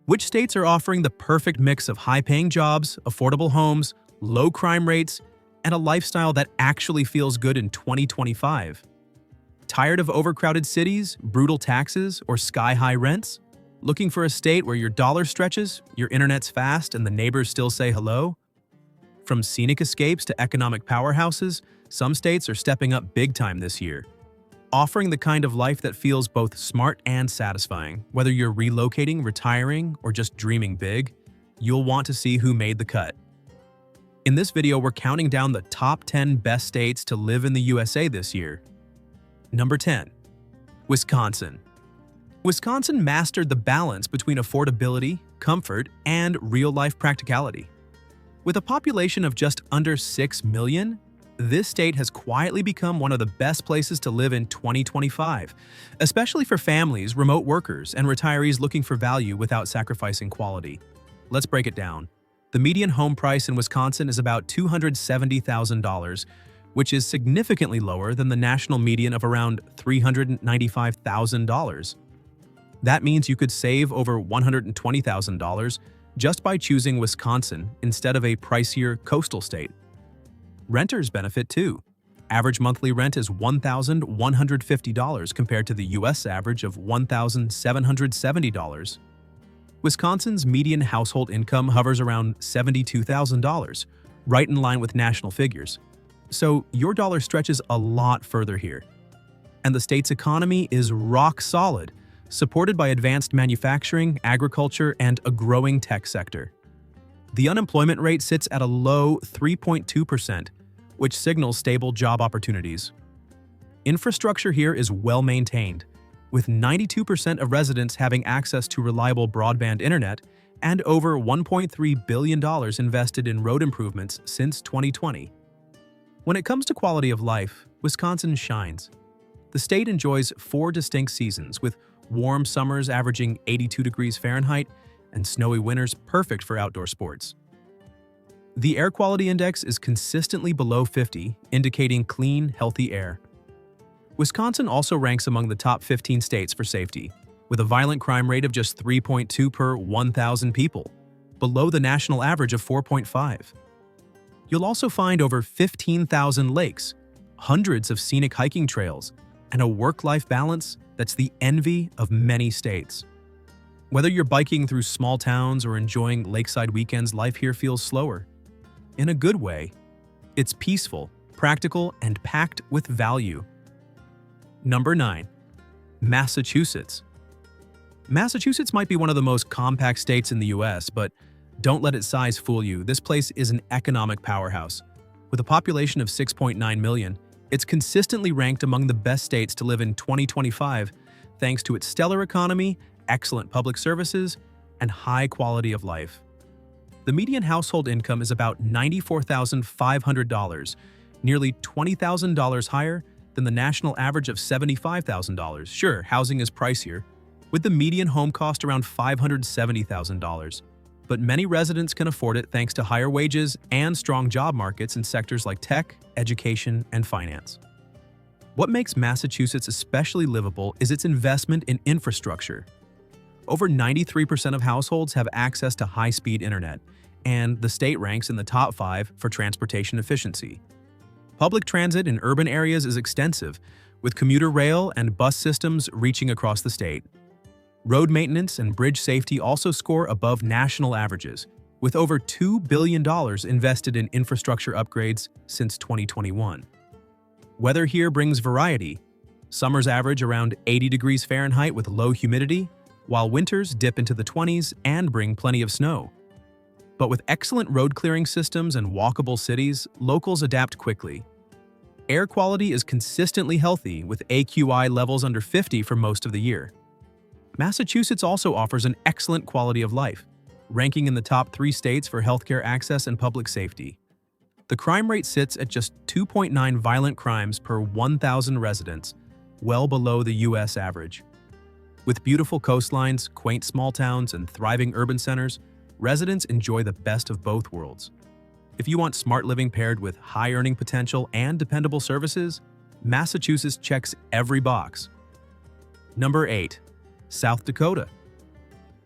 Which states are offering the perfect mix of high-paying jobs, affordable homes, low crime rates, and a lifestyle that actually feels good in 2025? Tired of overcrowded cities, brutal taxes, or sky-high rents? Looking for a state where your dollar stretches, your internet's fast, and the neighbors still say hello? From scenic escapes to economic powerhouses, some states are stepping up big time this year, offering the kind of life that feels both smart and satisfying. Whether you're relocating, retiring, or just dreaming big, you'll want to see who made the cut. In this video, we're counting down the top 10 best states to live in the USA this year. Number 10. Wisconsin. Wisconsin mastered the balance between affordability, comfort, and real-life practicality. With a population of just under 6 million, this state has quietly become one of the best places to live in 2025, especially for families, remote workers, and retirees looking for value without sacrificing quality. Let's break it down. The median home price in Wisconsin is about $270,000, which is significantly lower than the national median of around $395,000. That means you could save over $120,000 just by choosing Wisconsin instead of a pricier coastal state. Renters benefit too. Average monthly rent is $1,150 compared to the US average of $1,770. Wisconsin's median household income hovers around $72,000, right in line with national figures. So your dollar stretches a lot further here. And the state's economy is rock solid, supported by advanced manufacturing, agriculture, and a growing tech sector. The unemployment rate sits at a low 3.2%, which signals stable job opportunities. Infrastructure here is well maintained, with 92% of residents having access to reliable broadband internet and over $1.3 billion invested in road improvements since 2020. When it comes to quality of life, Wisconsin shines. The state enjoys 4 distinct seasons, with warm summers averaging 82 degrees Fahrenheit and snowy winters perfect for outdoor sports. The air quality index is consistently below 50, indicating clean, healthy air. Wisconsin also ranks among the top 15 states for safety, with a violent crime rate of just 3.2 per 1,000 people, below the national average of 4.5. You'll also find over 15,000 lakes, hundreds of scenic hiking trails, and a work-life balance that's the envy of many states. Whether you're biking through small towns or enjoying lakeside weekends, life here feels slower. In a good way. It's peaceful, practical, and packed with value. Number 9. Massachusetts. Massachusetts might be one of the most compact states in the US, but don't let its size fool you. This place is an economic powerhouse. With a population of 6.9 million, it's consistently ranked among the best states to live in 2025 thanks to its stellar economy, excellent public services, and high quality of life. The median household income is about $94,500, nearly $20,000 higher than the national average of $75,000. Sure, housing is pricier, with the median home cost around $570,000. But many residents can afford it thanks to higher wages and strong job markets in sectors like tech, education, and finance. What makes Massachusetts especially livable is its investment in infrastructure. Over 93% of households have access to high-speed internet, and the state ranks in the top 5 for transportation efficiency. Public transit in urban areas is extensive, with commuter rail and bus systems reaching across the state. Road maintenance and bridge safety also score above national averages, with over $2 billion invested in infrastructure upgrades since 2021. Weather here brings variety. Summers average around 80 degrees Fahrenheit with low humidity, while winters dip into the 20s and bring plenty of snow. But with excellent road clearing systems and walkable cities, locals adapt quickly. Air quality is consistently healthy, with AQI levels under 50 for most of the year. Massachusetts also offers an excellent quality of life, ranking in the top 3 states for healthcare access and public safety. The crime rate sits at just 2.9 violent crimes per 1,000 residents, well below the US average. With beautiful coastlines, quaint small towns, and thriving urban centers, residents enjoy the best of both worlds. If you want smart living paired with high earning potential and dependable services, Massachusetts checks every box. Number 8. South Dakota.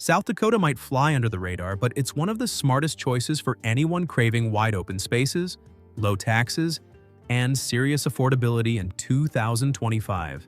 South Dakota might fly under the radar, but it's one of the smartest choices for anyone craving wide open spaces, low taxes, and serious affordability in 2025.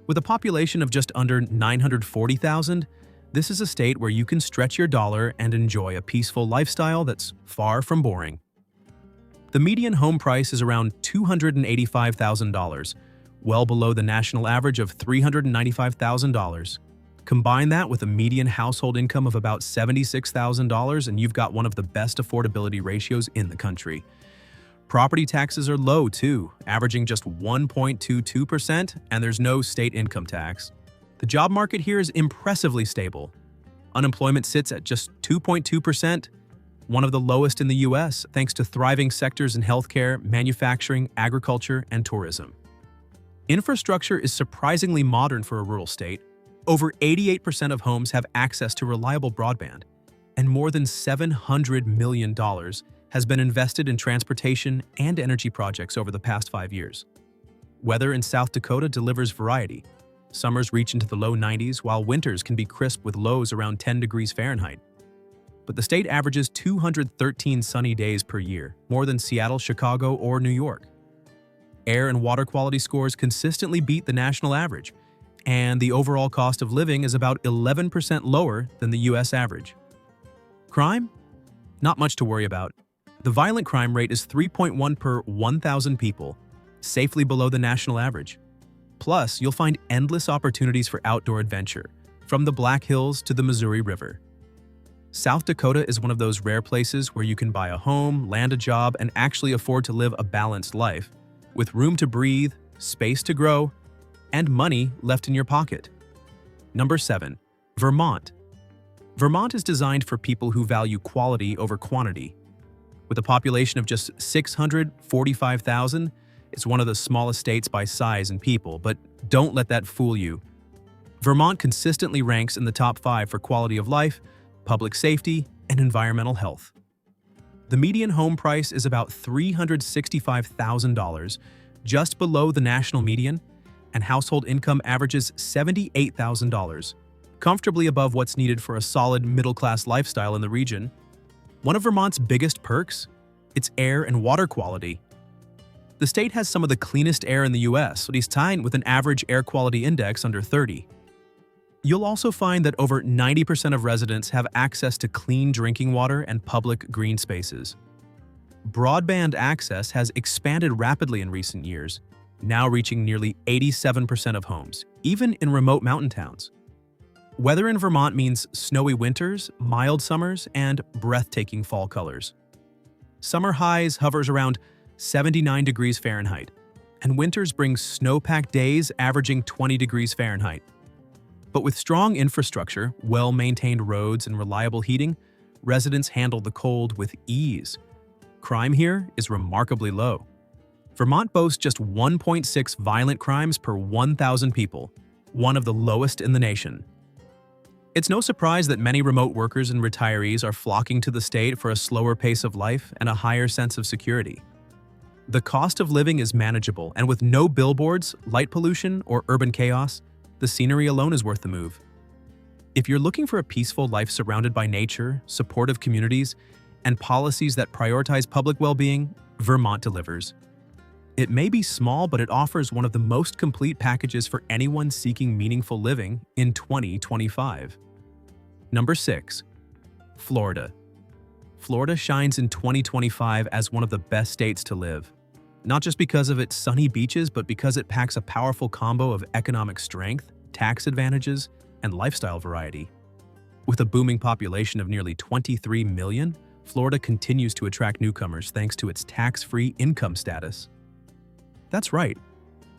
With a population of just under 940,000, this is a state where you can stretch your dollar and enjoy a peaceful lifestyle that's far from boring. The median home price is around $285,000, well below the national average of $395,000. Combine that with a median household income of about $76,000 and you've got one of the best affordability ratios in the country. Property taxes are low too, averaging just 1.22%, and there's no state income tax. The job market here is impressively stable. Unemployment sits at just 2.2%, one of the lowest in the US, thanks to thriving sectors in healthcare, manufacturing, agriculture, and tourism. Infrastructure is surprisingly modern for a rural state. Over 88% of homes have access to reliable broadband, and more than $700 million has been invested in transportation and energy projects over the past 5 years. Weather in South Dakota delivers variety. Summers reach into the low 90s, while winters can be crisp with lows around 10 degrees Fahrenheit. But the state averages 213 sunny days per year, more than Seattle, Chicago, or New York. Air and water quality scores consistently beat the national average, and the overall cost of living is about 11% lower than the US average. Crime? Not much to worry about. The violent crime rate is 3.1 per 1,000 people, safely below the national average. Plus, you'll find endless opportunities for outdoor adventure, from the Black Hills to the Missouri River. South Dakota is one of those rare places where you can buy a home, land a job, and actually afford to live a balanced life, with room to breathe, space to grow, and money left in your pocket. Number 7. Vermont. Vermont is designed for people who value quality over quantity. With a population of just 645,000, it's one of the smallest states by size and people, but don't let that fool you. Vermont consistently ranks in the top 5 for quality of life, public safety, and environmental health. The median home price is about $365,000, just below the national median, and household income averages $78,000, comfortably above what's needed for a solid middle-class lifestyle in the region. One of Vermont's biggest perks? Its air and water quality. The state has some of the cleanest air in the US, but it's tied with an average air quality index under 30. You'll also find that over 90% of residents have access to clean drinking water and public green spaces. Broadband access has expanded rapidly in recent years, now reaching nearly 87% of homes, even in remote mountain towns. Weather in Vermont means snowy winters, mild summers, and breathtaking fall colors. Summer highs hovers around 79 degrees Fahrenheit, and winters bring snow-packed days averaging 20 degrees Fahrenheit. But with strong infrastructure, well-maintained roads, and reliable heating, residents handle the cold with ease. Crime here is remarkably low. Vermont boasts just 1.6 violent crimes per 1,000 people, one of the lowest in the nation. It's no surprise that many remote workers and retirees are flocking to the state for a slower pace of life and a higher sense of security. The cost of living is manageable, and with no billboards, light pollution, or urban chaos, the scenery alone is worth the move. If you're looking for a peaceful life surrounded by nature, supportive communities, and policies that prioritize public well-being, Vermont delivers. It may be small, but it offers one of the most complete packages for anyone seeking meaningful living in 2025. Number 6. Florida. Florida shines in 2025 as one of the best states to live, not just because of its sunny beaches, but because it packs a powerful combo of economic strength, tax advantages, and lifestyle variety. With a booming population of nearly 23 million, Florida continues to attract newcomers thanks to its tax-free income status. That's right,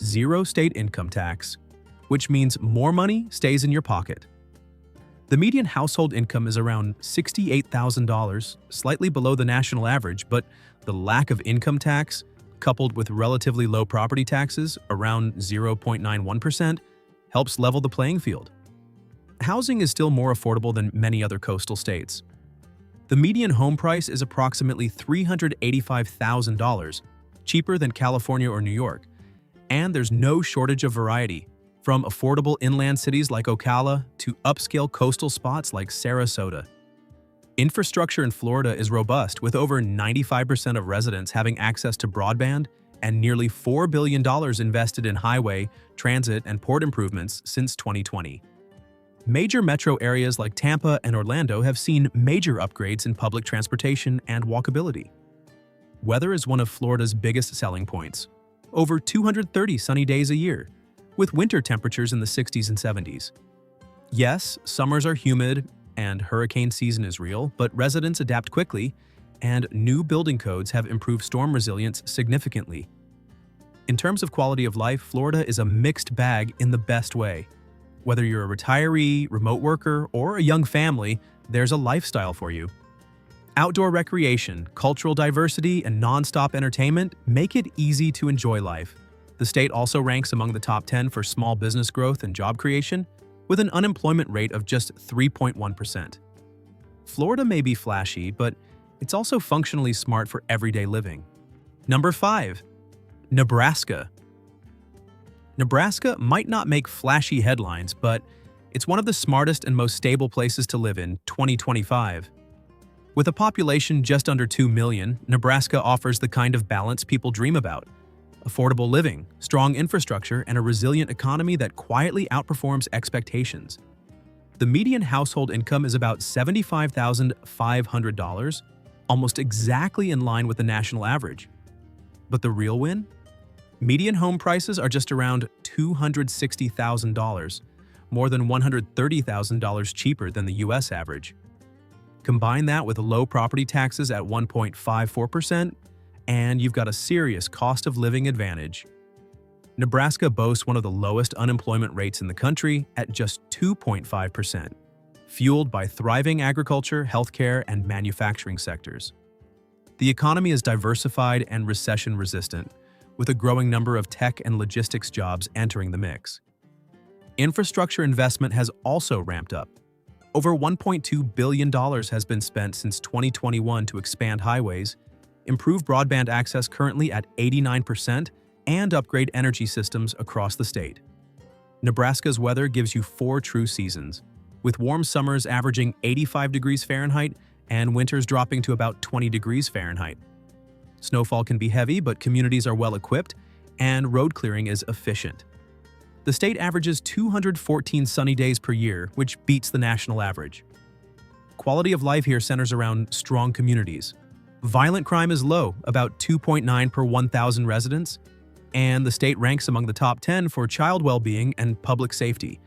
zero state income tax, which means more money stays in your pocket. The median household income is around $68,000, slightly below the national average, but the lack of income tax, coupled with relatively low property taxes, around 0.91%, helps level the playing field. Housing is still more affordable than many other coastal states. The median home price is approximately $385,000, cheaper than California or New York, and there's no shortage of variety. from affordable inland cities like Ocala to upscale coastal spots like Sarasota. Infrastructure in Florida is robust, with over 95% of residents having access to broadband and nearly $4 billion invested in highway, transit, and port improvements since 2020. Major metro areas like Tampa and Orlando have seen major upgrades in public transportation and walkability. Weather is one of Florida's biggest selling points. Over 230 sunny days a year, with winter temperatures in the 60s and 70s. Yes, summers are humid and hurricane season is real, but residents adapt quickly, and new building codes have improved storm resilience significantly. In terms of quality of life, Florida is a mixed bag in the best way. Whether you're a retiree, remote worker, or a young family, there's a lifestyle for you. Outdoor recreation, cultural diversity, and non-stop entertainment make it easy to enjoy life. The state also ranks among the top 10 for small business growth and job creation, with an unemployment rate of just 3.1%. Florida may be flashy, but it's also functionally smart for everyday living. Number 5. Nebraska. Nebraska might not make flashy headlines, but it's one of the smartest and most stable places to live in 2025. With a population just under 2 million, Nebraska offers the kind of balance people dream about: affordable living, strong infrastructure, and a resilient economy that quietly outperforms expectations. The median household income is about $75,500, almost exactly in line with the national average. But the real win? Median home prices are just around $260,000, more than $130,000 cheaper than the US average. Combine that with low property taxes at 1.54%, and you've got a serious cost of living advantage. Nebraska boasts one of the lowest unemployment rates in the country at just 2.5%, fueled by thriving agriculture, healthcare, and manufacturing sectors. The economy is diversified and recession-resistant, with a growing number of tech and logistics jobs entering the mix. Infrastructure investment has also ramped up. Over $1.2 billion has been spent since 2021 to expand highways, improve broadband access currently at 89%, and upgrade energy systems across the state. Nebraska's weather gives you 4 true seasons, with warm summers averaging 85 degrees Fahrenheit and winters dropping to about 20 degrees Fahrenheit. Snowfall can be heavy, but communities are well equipped, and road clearing is efficient. The state averages 214 sunny days per year, which beats the national average. Quality of life here centers around strong communities. Violent crime is low, about 2.9 per 1,000 residents, and the state ranks among the top 10 for child well-being and public safety.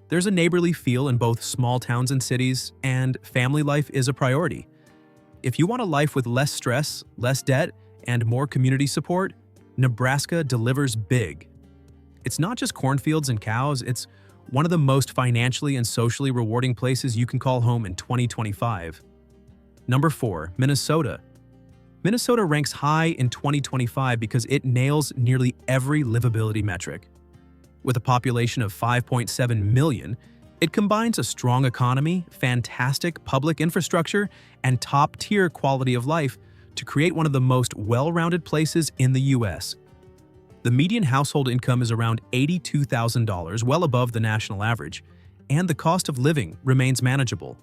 There's a neighborly feel in both small towns and cities, and family life is a priority. If you want a life with less stress, less debt, and more community support, Nebraska delivers big. It's not just cornfields and cows, it's one of the most financially and socially rewarding places you can call home in 2025. Number 4. Minnesota. Minnesota ranks high in 2025 because it nails nearly every livability metric. With a population of 5.7 million, it combines a strong economy, fantastic public infrastructure, and top-tier quality of life to create one of the most well-rounded places in the U.S. The median household income is around $82,000, well above the national average, and the cost of living remains manageable.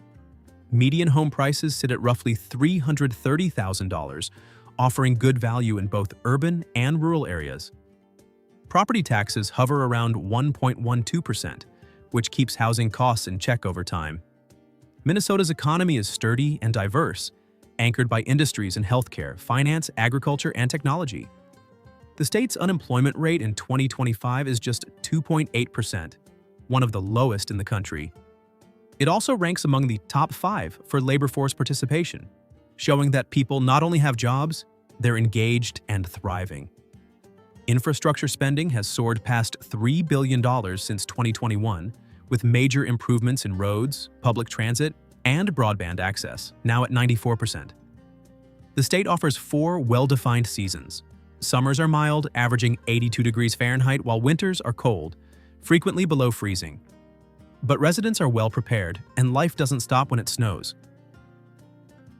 Median home prices sit at roughly $330,000, offering good value in both urban and rural areas. Property taxes hover around 1.12%, which keeps housing costs in check over time. Minnesota's economy is sturdy and diverse, anchored by industries in healthcare, finance, agriculture, and technology. The state's unemployment rate in 2025 is just 2.8%, one of the lowest in the country. It also ranks among the top 5 for labor force participation, showing that people not only have jobs, they're engaged and thriving. Infrastructure spending has soared past $3 billion since 2021, with major improvements in roads, public transit, and broadband access, now at 94%. The state offers 4 well-defined seasons. Summers are mild, averaging 82 degrees Fahrenheit, while winters are cold, frequently below freezing. But residents are well prepared, and life doesn't stop when it snows.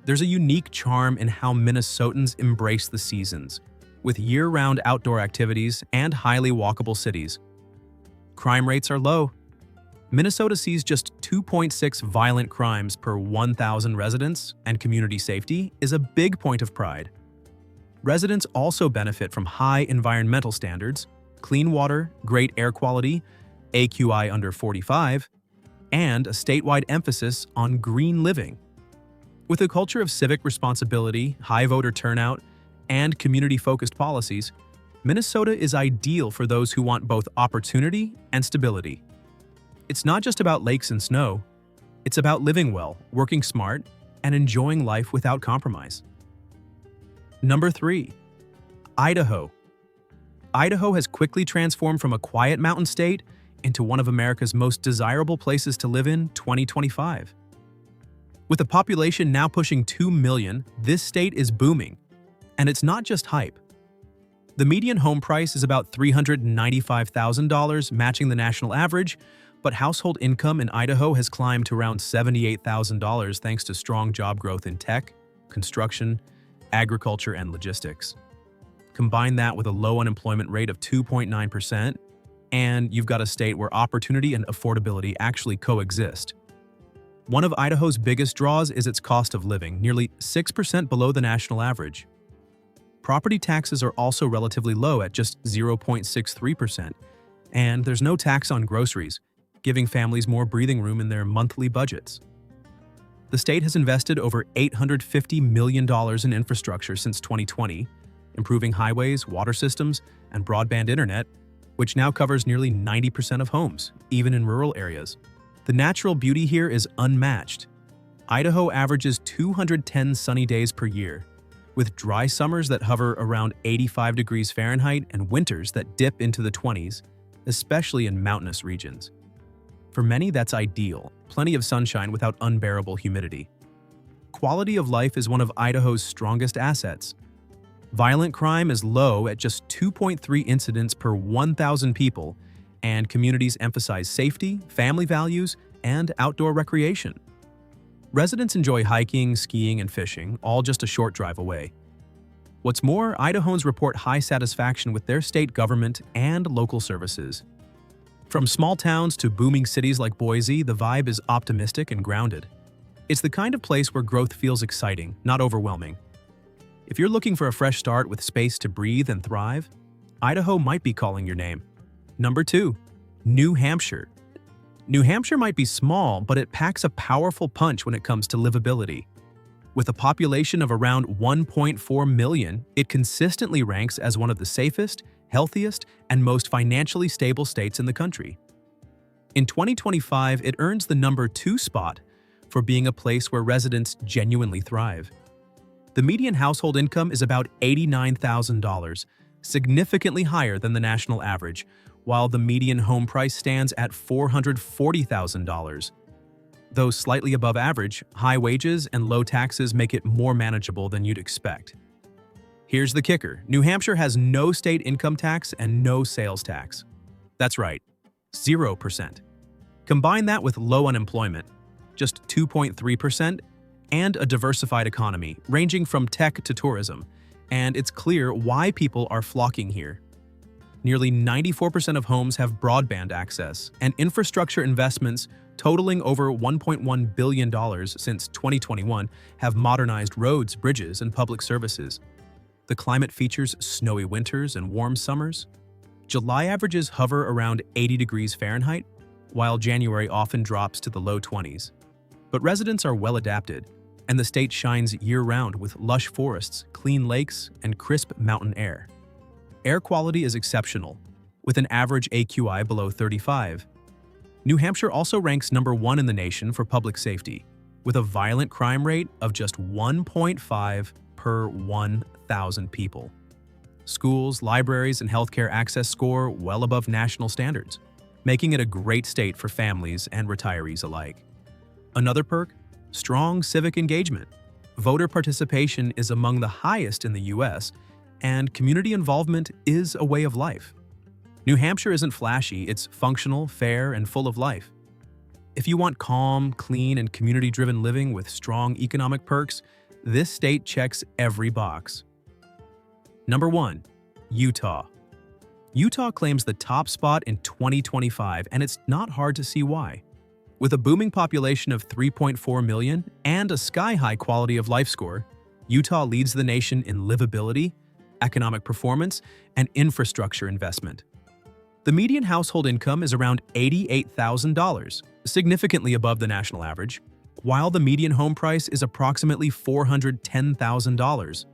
There's a unique charm in how Minnesotans embrace the seasons, with year-round outdoor activities and highly walkable cities. Crime rates are low. Minnesota sees just 2.6 violent crimes per 1,000 residents, and community safety is a big point of pride. Residents also benefit from high environmental standards, clean water, great air quality, AQI under 45, and a statewide emphasis on green living. With a culture of civic responsibility, high voter turnout, and community-focused policies, Minnesota is ideal for those who want both opportunity and stability. It's not just about lakes and snow. It's about living well, working smart, and enjoying life without compromise. Number 3. Idaho. Idaho has quickly transformed from a quiet mountain state into one of America's most desirable places to live in 2025. With a population now pushing 2 million, this state is booming. And it's not just hype. The median home price is about $395,000, matching the national average, but household income in Idaho has climbed to around $78,000 thanks to strong job growth in tech, construction, agriculture, and logistics. Combine that with a low unemployment rate of 2.9%, and you've got a state where opportunity and affordability actually coexist. One of Idaho's biggest draws is its cost of living, nearly 6% below the national average. Property taxes are also relatively low at just 0.63%, and there's no tax on groceries, giving families more breathing room in their monthly budgets. The state has invested over $850 million in infrastructure since 2020, improving highways, water systems, and broadband internet, which now covers nearly 90% of homes, even in rural areas. The natural beauty here is unmatched. Idaho averages 210 sunny days per year, with dry summers that hover around 85 degrees Fahrenheit and winters that dip into the 20s, especially in mountainous regions. For many, that's ideal, plenty of sunshine without unbearable humidity. Quality of life is one of Idaho's strongest assets. Violent crime is low at just 2.3 incidents per 1,000 people, and communities emphasize safety, family values, and outdoor recreation. Residents enjoy hiking, skiing, and fishing, all just a short drive away. What's more, Idahoans report high satisfaction with their state government and local services. From small towns to booming cities like Boise, the vibe is optimistic and grounded. It's the kind of place where growth feels exciting, not overwhelming. If you're looking for a fresh start with space to breathe and thrive, Idaho might be calling your name. Number 2. New Hampshire. New Hampshire might be small, but it packs a powerful punch when it comes to livability. With a population of around 1.4 million, it consistently ranks as one of the safest, healthiest, and most financially stable states in the country. In 2025, it earns the number 2 spot for being a place where residents genuinely thrive. The median household income is about $89,000, significantly higher than the national average, while the median home price stands at $440,000. Though slightly above average, high wages and low taxes make it more manageable than you'd expect. Here's the kicker. New Hampshire has no state income tax and no sales tax. That's right, 0%. Combine that with low unemployment, just 2.3%, and a diversified economy, ranging from tech to tourism, and it's clear why people are flocking here. Nearly 94% of homes have broadband access, and infrastructure investments totaling over $1.1 billion since 2021 have modernized roads, bridges, and public services. The climate features snowy winters and warm summers. July averages hover around 80 degrees Fahrenheit, while January often drops to the low 20s. But residents are well adapted, and the state shines year-round with lush forests, clean lakes, and crisp mountain air. Air quality is exceptional, with an average AQI below 35. New Hampshire also ranks number 1 in the nation for public safety, with a violent crime rate of just 1.5 per 1,000 people. Schools, libraries, and healthcare access score well above national standards, making it a great state for families and retirees alike. Another perk? Strong civic engagement. Voter participation is among the highest in the U.S., and community involvement is a way of life. New Hampshire isn't flashy, it's functional, fair, and full of life. If you want calm, clean, and community-driven living with strong economic perks, this state checks every box. Number 1. Utah. Utah claims the top spot in 2025, and it's not hard to see why. With a booming population of 3.4 million and a sky-high quality of life score, Utah leads the nation in livability, economic performance, and infrastructure investment. The median household income is around $88,000, significantly above the national average, while the median home price is approximately $410,000.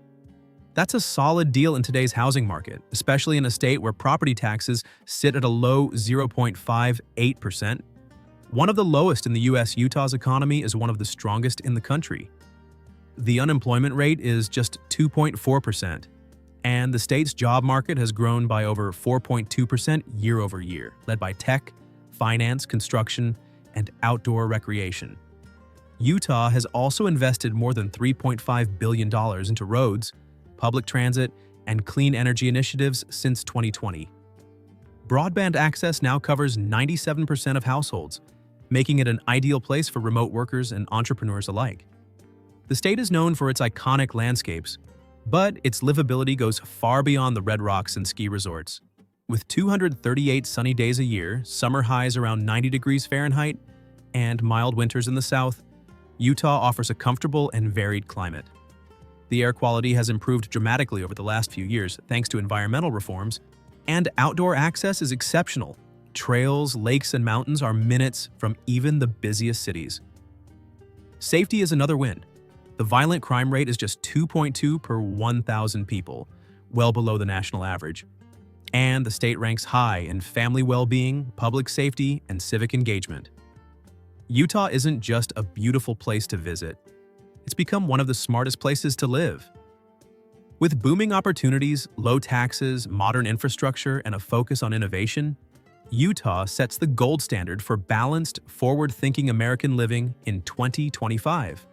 That's a solid deal in today's housing market, especially in a state where property taxes sit at a low 0.58%. One of the lowest in the U.S., Utah's economy is one of the strongest in the country. The unemployment rate is just 2.4%, and the state's job market has grown by over 4.2% year over year, led by tech, finance, construction, and outdoor recreation. Utah has also invested more than $3.5 billion into roads, public transit, and clean energy initiatives since 2020. Broadband access now covers 97% of households, making it an ideal place for remote workers and entrepreneurs alike. The state is known for its iconic landscapes, but its livability goes far beyond the red rocks and ski resorts. With 238 sunny days a year, summer highs around 90 degrees Fahrenheit, and mild winters in the south, Utah offers a comfortable and varied climate. The air quality has improved dramatically over the last few years thanks to environmental reforms, and outdoor access is exceptional. Trails, lakes, and mountains are minutes from even the busiest cities. Safety is another win. The violent crime rate is just 2.2 per 1,000 people, well below the national average. And the state ranks high in family well-being, public safety, and civic engagement. Utah isn't just a beautiful place to visit. It's become one of the smartest places to live. With booming opportunities, low taxes, modern infrastructure, and a focus on innovation, Utah sets the gold standard for balanced, forward-thinking American living in 2025.